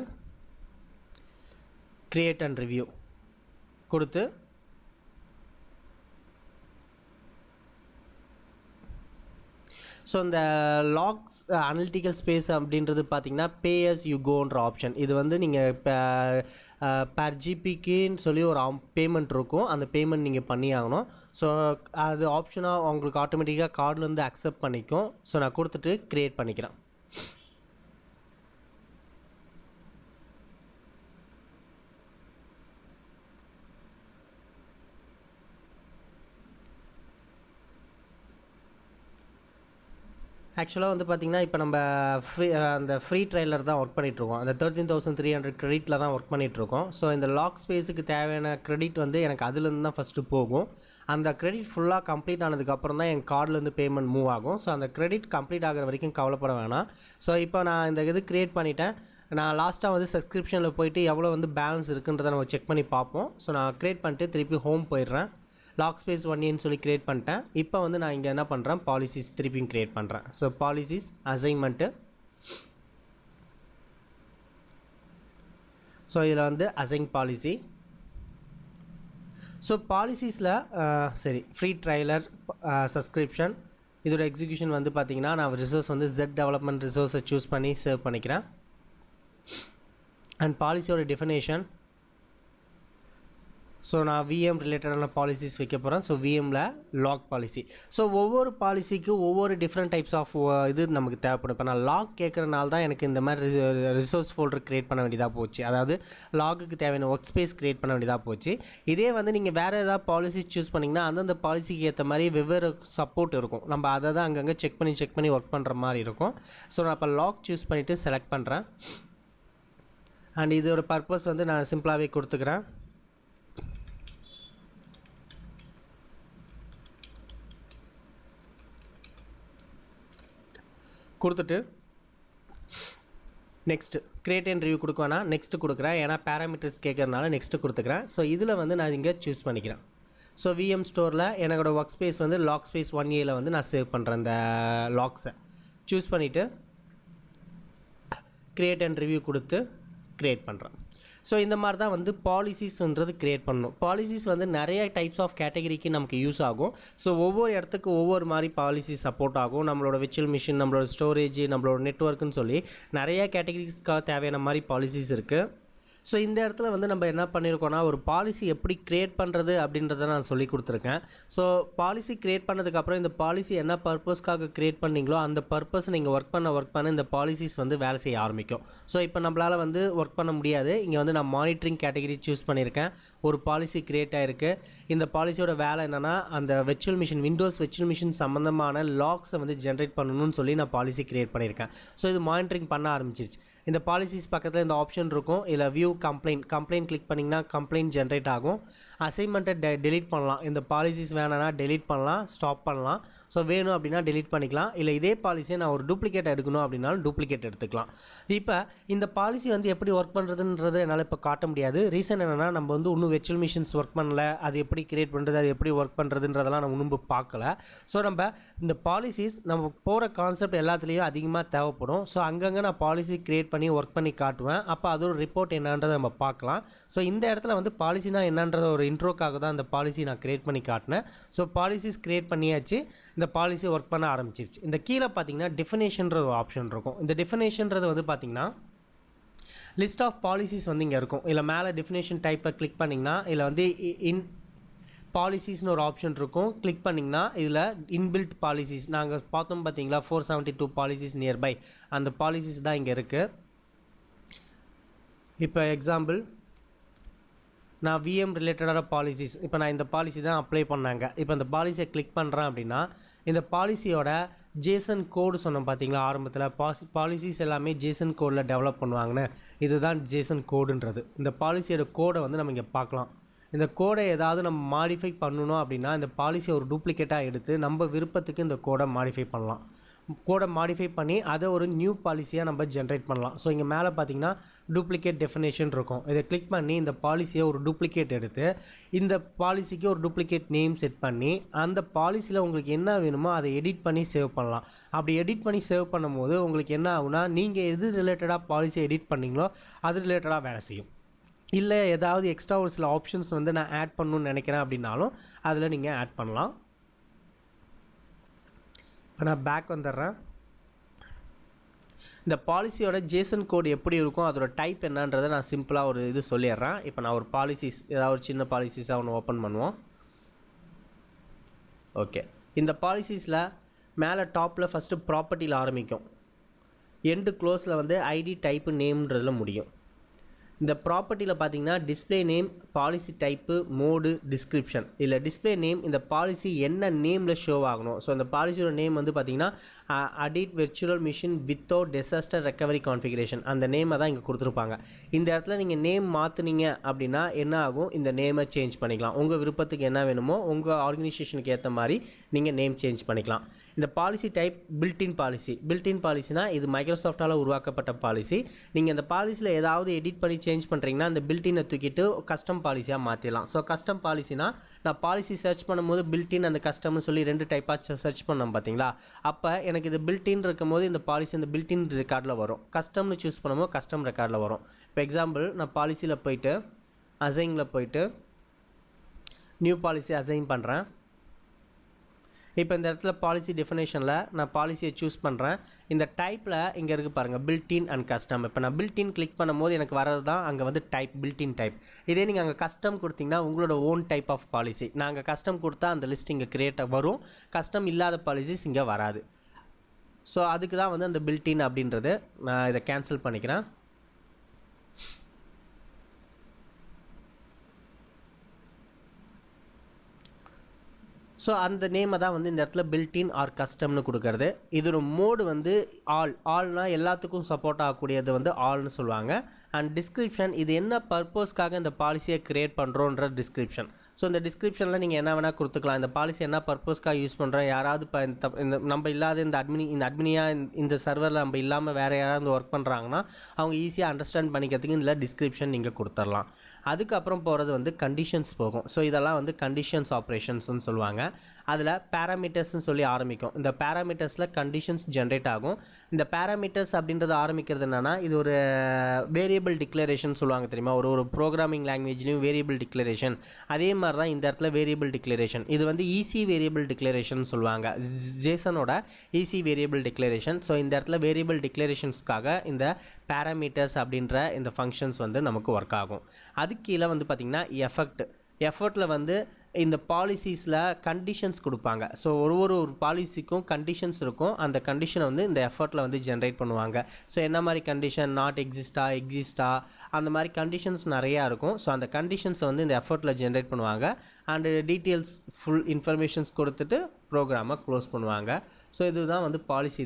கிரியேட் அண்ட் ரிவ்யூ கொடுத்து ஸோ இந்த லாக்ஸ் அனலிட்டிக்கல் ஸ்பேஸ் அப்படின்றது பார்த்திங்கன்னா பே அஸ் யூ கோன்ற ஆப்ஷன். இது வந்து நீங்கள் இப்போ பர் ஜிபிக்குன்னு சொல்லி ஒரு பேமெண்ட் இருக்கும், அந்த பேமெண்ட் நீங்கள் பண்ணி ஆகணும். ஸோ அது ஆப்ஷனாக உங்களுக்கு ஆட்டோமேட்டிக்காக கார்டுலேருந்து அக்செப்ட் பண்ணிக்கும். ஸோ நான் கொடுத்துட்டு க்ரியேட் பண்ணிக்கிறேன். ஆக்சுவலாக வந்து பார்த்திங்கன்னா இப்போ நம்ம அந்த ஃப்ரீ ட்ரைலர் தான் ஒர்க் பண்ணிகிட்ருக்கோம். அந்த 13,300 க்ரெடிட்டில் தான் ஒர்க் பண்ணிகிட்ருக்கோம். ஸோ இந்த லாக் ஸ்பேஸுக்கு தேவையான க்ரெடிட் வந்து எனக்கு அதுலேருந்து தான் ஃபஸ்ட்டு போகும். அந்த க்ரெடிட் ஃபுல்லாக கம்ப்ளீட் ஆனதுக்கப்புறம் தான் என் கார்டுலேருந்து பேமெண்ட் மூவ் ஆகும். ஸோ அந்த க்ரெடிட் கம்ப்ளீட் ஆகிற வரைக்கும் கவலைப்பட வேணாம். ஸோ இப்போ நான் இந்த இது க்ரியேட் பண்ணிட்டேன். நான் லாஸ்ட்டாக வந்து சப்ஸ்கிரிப்ஷனில் போய்ட்டு எவ்வளோ வந்து பேலன்ஸ் இருக்குன்றதை நம்ம செக் பண்ணி பார்ப்போம். ஸோ நான் க்ரியேட் பண்ணிட்டு திருப்பி ஹோம் போயிடுறேன். லாக் ஸ்பேஸ் 1Aன்னு சொல்லி க்ரியேட் பண்ணிட்டேன். இப்போ வந்து நான் இங்கே என்ன பண்ணுறேன், பாலிசிஸ் திருப்பியும் க்ரியேட் பண்ணுறேன். So policies assignment. ஸோ இதில் வந்து அசைன் பாலிசி. ஸோ பாலிசிஸில் சரி ஃப்ரீ ட்ரைலர், சப்ஸ்கிரிப்ஷன், இதோட எக்ஸிக்யூஷன் வந்து பார்த்திங்கன்னா நான் ரிசோர்ஸ் வந்து Z டெவலப்மெண்ட் ரிசோர்ஸை சூஸ் பண்ணி சேவ் பண்ணிக்கிறேன். அண்ட் பாலிசியோட டெஃபினேஷன், ஸோ நான் விஎம் ரிலேட்டடான பாலிசிஸ் வைக்க போகிறேன். ஸோ விஎம்மில் லாக் பாலிசி. ஸோ ஒவ்வொரு பாலிசிக்கு ஒவ்வொரு டிஃப்ரெண்ட் டைப்ஸ் ஆஃப் இது நமக்கு தேவைப்படும். இப்போ நான் லாக் கேட்குறனால தான் எனக்கு இந்த மாதிரி ரிசோர்ஸ் ஃபோல்டர் க்ரியேட் பண்ண வேண்டியதாக போச்சு. அதாவது லாகுக்கு தேவையான ஒர்க் ஸ்பேஸ் க்ரியேட் பண்ண வேண்டியதாக போச்சு. இதே வந்து நீங்கள் வேறு ஏதாவது பாலிசிஸ் சூஸ் பண்ணிங்கன்னா அந்தந்த பாலிசிக்கு ஏற்ற மாதிரி வெவ்வேறு சப்போர்ட் இருக்கும். நம்ம அதை தான் அங்கங்கே செக் பண்ணி ஒர்க் பண்ணுற மாதிரி இருக்கும். ஸோ நான் இப்போ லாக் சூஸ் பண்ணிவிட்டு செலக்ட் பண்ணுறேன். அண்ட் இதோட பர்பஸ் வந்து நான் சிம்பிளாகவே கொடுத்துக்கிறேன். கொடுத்துட்டு நெக்ஸ்ட்டு கிரியேட் அண்ட் ரிவ்யூ கொடுக்குவேன்னா நெக்ஸ்ட்டு கொடுக்குறேன். ஏன்னா பேராமீட்டர்ஸ் கேட்குறதுனால நெக்ஸ்ட்டு கொடுத்துக்கிறேன். ஸோ இதில் வந்து நான் இங்கே சூஸ் பண்ணிக்கிறேன். ஸோ விஎம் ஸ்டோரில் என்னோட ஒர்க் ஸ்பேஸ் வந்து லாக் ஸ்பேஸ் 1A வந்து நான் சேவ் பண்ணுறேன். இந்த லாக்ஸை சூஸ் பண்ணிவிட்டு கிரியேட் அண்ட் ரிவ்யூ கொடுத்து க்ரியேட் பண்ணுறேன். ஸோ இந்த மாதிரி தான் வந்து பாலிசிஸ்ன்றது க்ரியேட் பண்ணணும். பாலிசிஸ் வந்து நிறைய டைப்ஸ் ஆஃப் கேட்டகரிக்கு நமக்கு யூஸ் ஆகும். ஸோ ஒவ்வொரு இடத்துக்கு ஒவ்வொரு மாதிரி பாலிசி சப்போர்ட் ஆகும். நம்மளோட விர்ச்சுவல் மிஷின், நம்மளோட ஸ்டோரேஜ், நம்மளோட நெட்வொர்க்குன்னு சொல்லி நிறைய கேட்டகரிஸ்க்காக தேவையான மாதிரி பாலிசிஸ் இருக்குது. ஸோ இந்த இடத்துல வந்து நம்ம என்ன பண்ணியிருக்கோன்னா ஒரு பாலிசி எப்படி க்ரியேட் பண்ணுறது அப்படின்றத நான் சொல்லி கொடுத்துருக்கேன். ஸோ பாலிசி க்ரியேட் பண்ணதுக்கப்புறம் இந்த பாலிசி என்ன பர்பஸ்க்காக க்ரியேட் பண்ணிங்களோ அந்த பர்பஸ் நீங்கள் ஒர்க் பண்ண இந்த பாலிசிஸ் வந்து வேலை செய்ய ஆரம்பிக்கும். ஸோ இப்போ நம்மளால் வந்து ஒர்க் பண்ண முடியாது. இங்கே வந்து நான் மானிட்டரிங் கேட்டகரி சூஸ் பண்ணியிருக்கேன். ஒரு பாலிசி க்ரியேட் ஆகிருக்கு. இந்த பாலிசியோட வேலை என்னென்னா அந்த விண்டோஸ் விர்ச்சுவல் மிஷின் சம்மந்தமான லாக்ஸை வந்து ஜென்ரேட் பண்ணணும்னு சொல்லி நான் பாலிசி க்ரியேட் பண்ணியிருக்கேன். ஸோ இது மானிட்டரிங் பண்ண ஆரம்பிச்சிருச்சு. இந்த பாலிசிஸ் பக்கத்தில் இந்த ஆப்ஷன் இருக்கும். இதில் வியூ கம்ப்ளைண்ட் கிளிக் பண்ணிங்கன்னா கம்ப்ளைண்ட் ஜென்ரேட் ஆகும். அசைன்மெண்ட்டை டெலீட் பண்ணலாம். இந்த பாலிசிஸ் வேணும்னா டெலீட் பண்ணலாம், ஸ்டாப் பண்ணலாம். ஸோ வேணும் அப்படின்னா டெலீட் பண்ணிக்கலாம். இல்லை இதே பாலிசியை நான் ஒரு டூப்ளிகேட் எடுக்கணும் அப்படின்னாலும் டூப்ளிகேட் எடுத்துக்கலாம். இப்போ இந்த பாலிசி வந்து எப்படி ஒர்க் பண்ணுறதுன்றது என்னால் இப்போ காட்ட முடியாது. ரீசன் என்னென்னா நம்ம வந்து இன்னும் விர்ச்சுவல் மிஷின்ஸ் ஒர்க் பண்ணல. அது எப்படி கிரியேட் பண்ணுறது, அது எப்படி ஒர்க் பண்ணுறதுன்றதெல்லாம் நம்ம இன்னும் பார்க்கல. ஸோ நம்ம இந்த பாலிசிஸ் நம்ம போகிற கான்செப்ட் எல்லாத்துலேயும் அதிகமாக தேவைப்படும். ஸோ அங்கங்கே நான் பாலிசி க்ரியேட் பண்ணி ஒர்க் பண்ணி காட்டுவேன். அப்போ அதோட ரிப்போர்ட் என்னன்றதை நம்ம பார்க்கலாம். ஸோ இந்த இடத்துல வந்து பாலிசினா என்னன்றத ஒரு இன்ட்ரோக்காக தான் இந்த பாலிசி நான் க்ரியேட் பண்ணி காட்டினேன். ஸோ பாலிசிஸ் க்ரியேட் பண்ணியாச்சு. இந்த பாலிசி ஒர்க் பண்ண ஆரம்பிச்சிருச்சு. இந்த கீழே பார்த்தீங்கன்னா டெஃபினேஷன்ற ஒரு ஆப்ஷன் இருக்கும். இந்த டெஃபினேஷன்றது வந்து பார்த்தீங்கன்னா லிஸ்ட் ஆஃப் பாலிசிஸ் வந்து இங்கே இருக்கும். இல்லை மேலே டெஃபினேஷன் டைப்பை கிளிக் பண்ணிங்கன்னா இதில் வந்து பாலிசிஸ்னு ஒரு ஆப்ஷன் இருக்கும். கிளிக் பண்ணிங்கன்னா இதில் இன்பில்ட் பாலிசிஸ் நாங்கள் பார்த்தோம் பார்த்தீங்களா 472 பாலிசிஸ் நியர்பை, அந்த பாலிசிஸ் தான் இங்கே இருக்குது. இப்போ எக்ஸாம்பிள் நான் விஎம் ரிலேட்டடான பாலிசிஸ், இப்போ நான் இந்த பாலிசி தான் அப்ளை பண்ணாங்க. இப்போ இந்த பாலிசியை கிளிக் பண்ணுறேன் அப்படின்னா இந்த பாலிசியோட ஜேசன் கோடு சொன்னோம் பார்த்தீங்களா ஆரம்பத்தில். பாலிசிஸ் எல்லாமே ஜேசன் கோடில் டெவலப் பண்ணுவாங்கன்னு. இதுதான் ஜேசன் கோடுன்றது. இந்த பாலிசியோட கோடை வந்து நம்ம இங்கே பார்க்கலாம். இந்த கோடை ஏதாவது நம்ம மாடிஃபை பண்ணணும் அப்படின்னா இந்த பாலிசியை ஒரு டூப்ளிகேட்டாக எடுத்து நம்ம விருப்பத்துக்கு இந்த கோடை மாடிஃபை பண்ணலாம். கோடை மாடிஃபை பண்ணி அதை ஒரு நியூ பாலிசியாக நம்ம ஜென்ரேட் பண்ணலாம். ஸோ இங்கே மேலே பார்த்தீங்கன்னா டூப்ளிகேட் டெஃபினேஷன் இருக்கும். இதை கிளிக் பண்ணி இந்த பாலிசியை ஒரு டூப்ளிகேட் எடுத்து இந்த பாலிசிக்கு ஒரு டூப்ளிகேட் நேம் செட் பண்ணி அந்த பாலிசியில் உங்களுக்கு என்ன வேணுமோ அதை எடிட் பண்ணி சேவ் பண்ணலாம். அப்படி எடிட் பண்ணி சேவ் பண்ணும்போது உங்களுக்கு என்ன ஆகுனா நீங்கள் எது ரிலேட்டடாக பாலிசியை எடிட் பண்ணிங்களோ அது ரிலேட்டடாக வேலை செய்யும். இல்லை ஏதாவது எக்ஸ்ட்ரா ஒரு சில ஆப்ஷன்ஸ் வந்து நான் ஆட் பண்ணணும்னு நினைக்கிறேன் அப்படின்னாலும் அதில் நீங்கள் ஆட் பண்ணலாம். இப்போ நான் பேக் வந்துடுறேன். இந்த பாலிசியோட ஜேசன் கோடு எப்படி இருக்கும், அதோட டைப் என்னன்றதை நான் சிம்பிளாக ஒரு இது சொல்லிடுறேன். இப்போ நான் ஒரு பாலிசிஸ் ஏதாவது ஒரு சின்ன பாலிசிஸாக ஒன்று ஓப்பன் பண்ணுவோம். ஓகே, இந்த பாலிசிஸில் மேலே டாப்பில் ஃபஸ்ட்டு ப்ராப்பர்ட்டியில் ஆரம்பிக்கும். எண்டு க்ளோஸில் வந்து ஐடி டைப்பு நேம்ன்றதில் முடியும். இந்த ப்ராப்பர்ட்டியில் பார்த்தீங்கன்னா display name, policy type, mode, description. இல்லை டிஸ்பிளே நேம் இந்த பாலிசி என்ன நேமில் ஷோ ஆகணும். ஸோ அந்த பாலிசியோட நேம் வந்து பார்த்தீங்கன்னா audit virtual machine without disaster recovery configuration, அந்த நேமை தான் இங்கே கொடுத்துருப்பாங்க. இந்த இடத்துல நீங்கள் நேம் மாற்றுனீங்க அப்படின்னா என்ன ஆகும், இந்த நேமை சேஞ்ச் பண்ணிக்கலாம். உங்கள் விருப்பத்துக்கு என்ன வேணுமோ உங்கள் ஆர்கனைசேஷனுக்கு ஏற்ற மாதிரி நீங்கள் நேம் சேஞ்ச் பண்ணிக்கலாம். இந்த பாலிசி டைப் பில்டின் பாலிசினா இது மைக்ரோசாஃப்டால் உருவாக்கப்பட்ட பாலிசி. நீங்கள் இந்த பாலிசியில் ஏதாவது எடிட் பண்ணி சேஞ்ச் பண்ணுறீங்கன்னா அந்த பில்டினை தூக்கிட்டு கஸ்டம் பாலிசியாக மாற்றிடலாம். ஸோ கஸ்டம் பாலிசினா நான் பாலிசி சர்ச் பண்ணும்போது பில்டின் அந்த கஸ்டம்னு சொல்லி 2 டைப்பாக சர்ச் பண்ணோம் பார்த்தீங்களா. அப்போ எனக்கு இது பில்டின் இருக்கும் போது இந்த பாலிசி இந்த பில்டின் ரெக்கார்டில் வரும். கஸ்டம்னு சூஸ் பண்ணும்போது கஸ்டம் ரெக்கார்டில் வரும். இப்போ எக்ஸாம்பிள் நான் பாலிசியில் போயிட்டு அசைனில் போயிட்டு நியூ பாலிசி அசைன் பண்ணுறேன். இப்போ இந்த இடத்துல பாலிசி டெஃபினேஷனில் நான் பாலிசியை சூஸ் பண்ணுறேன். இந்த டைப்பில் இங்கே இருக்குது பாருங்கள், பில்ட்-இன் அண்ட் கஸ்டம். இப்போ நான் பில்ட்-இன் கிளிக் பண்ணும்போது எனக்கு வரது தான் அங்கே வந்து டைப், பில்ட்-இன் டைப். இதே நீங்கள் அங்கே கஸ்டம் கொடுத்தீங்கன்னா உங்களோட ஓன் டைப் ஆஃப் பாலிசி. நாங்கள் கஸ்டம் கொடுத்தா அந்த லிஸ்ட் இங்கே கிரியேட் வரும், கஸ்டம் இல்லாத பாலிசிஸ் இங்கே வராது. ஸோ அதுக்கு தான் வந்து அந்த பில்ட்-இன் அப்படின்றது. நான் இதை கேன்சல் பண்ணிக்கிறேன். ஸோ அந்த நேமை தான் வந்து இந்த இடத்துல பில்ட்-இன் ஆர் கஸ்டம்னு கொடுக்கறது. இதோட மோடு வந்து ஆல்னால் எல்லாத்துக்கும் சப்போர்ட் ஆகக்கூடியது வந்து ஆல்னு சொல்லுவாங்க. அண்ட் டிஸ்கிரிப்ஷன், இது என்ன பர்பஸ்க்காக இந்த பாலிசியை க்ரியேட் பண்ணுறோன்ற டிஸ்கிரிப்ஷன். ஸோ இந்த டிஸ்கிரிப்ஷனில் நீங்கள் என்ன வேணால் கொடுத்துக்கலாம். இந்த பாலிசி என்ன பர்பஸ்க்காக யூஸ் பண்ணுறோம், யாராவது இப்போ இந்த நம்ம இல்லாத இந்த அட்மினியாக இந்த சர்வரில் நம்ம இல்லாமல் வேறு யாராவது ஒர்க் பண்ணுறாங்கன்னா அவங்க ஈஸியாக அண்டர்ஸ்டாண்ட் பண்ணிக்கிறதுக்கு இதில் டிஸ்கிரிப்ஷன் நீங்கள் கொடுத்துடலாம். அதுக்கப்புறம் போகிறது வந்து கண்டிஷன்ஸ் போகும். ஸோ இதெல்லாம் வந்து கண்டிஷன்ஸ் ஆப்ரேஷன்ஸ்னு சொல்லுவாங்க. அதில் பேராமீட்டர்ஸ்னு சொல்லி ஆரம்பிக்கும். இந்த பேராமீட்டர்ஸில் கண்டிஷன்ஸ் ஜென்ரேட் ஆகும். இந்த பேராமீட்டர்ஸ் அப்படின்றது ஆரம்பிக்கிறது என்னென்னா, இது ஒரு வேரியபிள் டிக்ளரேஷன் சொல்லுவாங்க தெரியுமா. ஒரு ப்ரோக்ராமிங் லாங்குவேஜ்லேயும் வேரியபிள் டிக்ளரேஷன், அதே மாதிரி தான் இந்த இடத்துல வேரியபிள் டிக்ளரேஷன். இது வந்து ஈஸி வேரியபிள் டிக்ளரேஷன் சொல்லுவாங்க, ஜேசனோட ஈஸி வேரியபிள் டிக்ளரேஷன். ஸோ இந்த இடத்துல வேரியபிள் டிக்ளரேஷன்ஸ்க்காக இந்த பேராமீட்டர்ஸ் அப்படின்ற இந்த ஃபங்க்ஷன்ஸ் வந்து நமக்கு ஒர்க் ஆகும். அதுக்கு கீழே வந்து பார்த்திங்கன்னா எஃபர்ட்டில் வந்து இந்த பாலிசிஸில் கண்டிஷன்ஸ் கொடுப்பாங்க. ஸோ ஒரு பாலிசிக்கும் கண்டிஷன்ஸ் இருக்கும். அந்த கண்டிஷனை வந்து இந்த எஃபர்ட்டில் வந்து ஜென்ரேட் பண்ணுவாங்க. ஸோ என்ன மாதிரி கண்டிஷன், நாட் எக்ஸிஸ்டா அந்த மாதிரி கண்டிஷன்ஸ் நிறையா இருக்கும். ஸோ அந்த கண்டிஷன்ஸை வந்து இந்த எஃபர்ட்டில் ஜென்ரேட் பண்ணுவாங்க. அண்டு டீட்டெயில்ஸ் ஃபுல் இன்ஃபர்மேஷன்ஸ் கொடுத்துட்டு ப்ரோக்ராமை க்ளோஸ் பண்ணுவாங்க. ஸோ இதுதான் வந்து பாலிசி.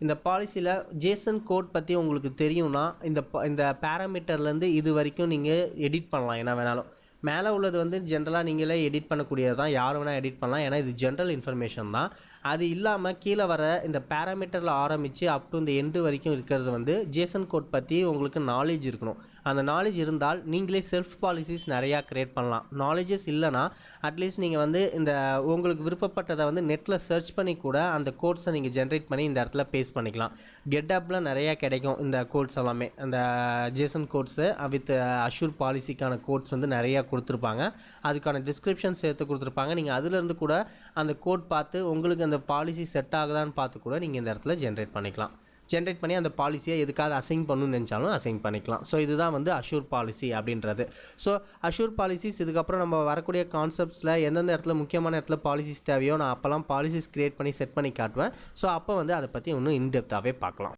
இந்த பாலிசியில் ஜேசன் கோட் பற்றி உங்களுக்கு தெரியும்னா இந்த பேராமீட்டர்லேருந்து இது வரைக்கும் நீங்கள் எடிட் பண்ணலாம் என்ன வேணாலும். மேலே உள்ளது வந்து ஜென்ரலாக நீங்களே எடிட் பண்ணக்கூடியது தான், யார் வேணால் எடிட் பண்ணலாம், ஏன்னா இது ஜென்ரல் இன்ஃபர்மேஷன் தான். அது இல்லாமல் கீழே வர இந்த பேராமீட்டரில் ஆரம்பித்து அப் டு இந்த எண்டு வரைக்கும் இருக்கிறது வந்து ஜேசன் கோட் பற்றி உங்களுக்கு நாலேஜ் இருக்கணும். அந்த நாலேஜ் இருந்தால் நீங்களே செல்ஃப் பாலிசிஸ் நிறையா க்ரியேட் பண்ணலாம். நாலேஜஸ் இல்லைனா அட்லீஸ்ட் நீங்கள் வந்து இந்த உங்களுக்கு விருப்பப்பட்டதை வந்து நெட்டில் சர்ச் பண்ணி கூட அந்த கோட்ஸை நீங்கள் ஜென்ரேட் பண்ணி இந்த இடத்துல பேஸ்ட் பண்ணிக்கலாம். கெட்டப்பில் நிறையா கிடைக்கும் இந்த கோட்ஸ் எல்லாமே. அந்த ஜேசன் கோட்ஸு வித் அஷூர் பாலிசிக்கான கோட்ஸ் வந்து நிறையா கொடுத்துருப்பாங்க. அதுக்கான டிஸ்கிரிப்ஷன் சேர்த்து கொடுத்துருப்பாங்க. நீங்கள் அதிலேருந்து கூட அந்த கோட் பார்த்து உங்களுக்கு அந்த பாலிசி செட் ஆகுதான்னு பார்த்து கூட நீங்கள் இந்த இடத்துல ஜென்ரேட் பண்ணி அந்த பாலிசியை எதுக்காவது அசைன் பண்ணணும்னு நினச்சாலும் அசைன் பண்ணிக்கலாம். ஸோ இதுதான் வந்து அஷூர் பாலிசி அப்படின்றது. ஸோ அஷூர் பாலிசிஸ் இதுக்கப்புறம் நம்ம வரக்கூடிய கான்செப்ட்ஸில் எந்தெந்த இடத்துல முக்கியமான இடத்துல பாலிசிஸ் தேவையோ நான் அப்போல்லாம் பாலிசிஸ் க்ரியேட் பண்ணி செட் பண்ணி காட்டுவேன். ஸோ அப்போ வந்து அதை பற்றி இன்னும் இன்டெப்த்தாகவே பார்க்கலாம்.